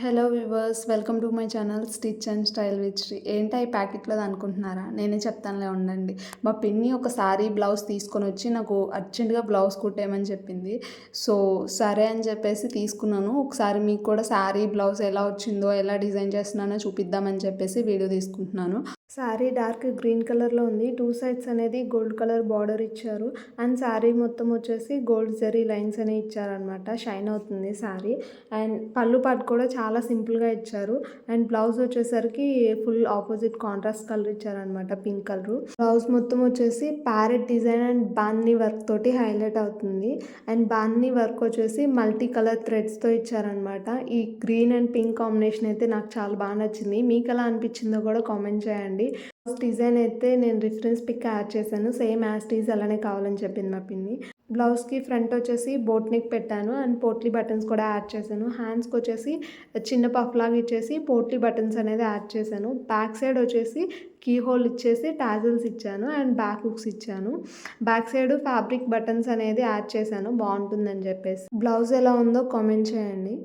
Hello viewers, welcome to my channel stitch and style with Sri. ఏంటా ఈ ప్యాకెట్లోది అనుకుంటున్నారా? నేనే చెప్తానులే ఉండండి. మా పిన్ని ఒక శారీ బ్లౌజ్ తీసుకొని వచ్చి నాకు అర్జెంటుగా బ్లౌజ్ కుట్టేయమని చెప్పింది. సో సరే అని చెప్పేసి తీసుకున్నాను. ఒకసారి మీకు కూడా శారీ బ్లౌజ్ ఎలా వచ్చిందో, ఎలా డిజైన్ చేస్తున్నానో చూపిద్దామని చెప్పేసి వీడియో తీసుకుంటున్నాను. శారీ డార్క్ గ్రీన్ కలర్లో ఉంది. 2 సైడ్స్ అనేది గోల్డ్ కలర్ బార్డర్ ఇచ్చారు. అండ్ శారీ మొత్తం వచ్చేసి గోల్డ్ జరీ లైన్స్ అనేవి ఇచ్చారనమాట. షైన్ అవుతుంది శారీ. అండ్ పళ్ళు పాటు కూడా చాలా సింపుల్గా ఇచ్చారు. అండ్ బ్లౌజ్ వచ్చేసరికి ఫుల్ ఆపోజిట్ కాంట్రాస్ట్ కలర్ ఇచ్చారనమాట, పింక్ కలర్. బ్లౌజ్ మొత్తం వచ్చేసి ప్యారెట్ డిజైన్ అండ్ బాందీ వర్క్ తోటి హైలైట్ అవుతుంది. అండ్ బాందీ వర్క్ వచ్చేసి మల్టీ కలర్ థ్రెడ్స్తో ఇచ్చారనమాట. ఈ గ్రీన్ అండ్ పింక్ కాంబినేషన్ అయితే నాకు చాలా బాగా నచ్చింది. మీకు ఎలా అనిపించిందో కూడా కామెంట్ చేయండి. డిజైన్ అయితే నేను రిఫరెన్స్ పిక్ యాడ్ చేశాను. సేమ్ యాజ్ టీజ్ అలానే కావాలని చెప్పింది మా పిన్ని. బ్లౌజ్కి ఫ్రంట్ వచ్చేసి బోట్ నెక్ పెట్టాను అండ్ పోట్లీ బటన్స్ కూడా యాడ్ చేశాను. హ్యాండ్స్కి వచ్చేసి చిన్న పఫ్ లాగా ఇచ్చేసి పోట్లీ బటన్స్ అనేది యాడ్ చేశాను. బ్యాక్ సైడ్ వచ్చేసి కీ హోల్ ఇచ్చేసి టాజిల్స్ ఇచ్చాను అండ్ బ్యాక్ హుక్స్ ఇచ్చాను. బ్యాక్ సైడ్ ఫ్యాబ్రిక్ బటన్స్ అనేది యాడ్ చేశాను బాగుంటుందని చెప్పేసి. బ్లౌజ్ ఎలా ఉందో కామెంట్ చేయండి.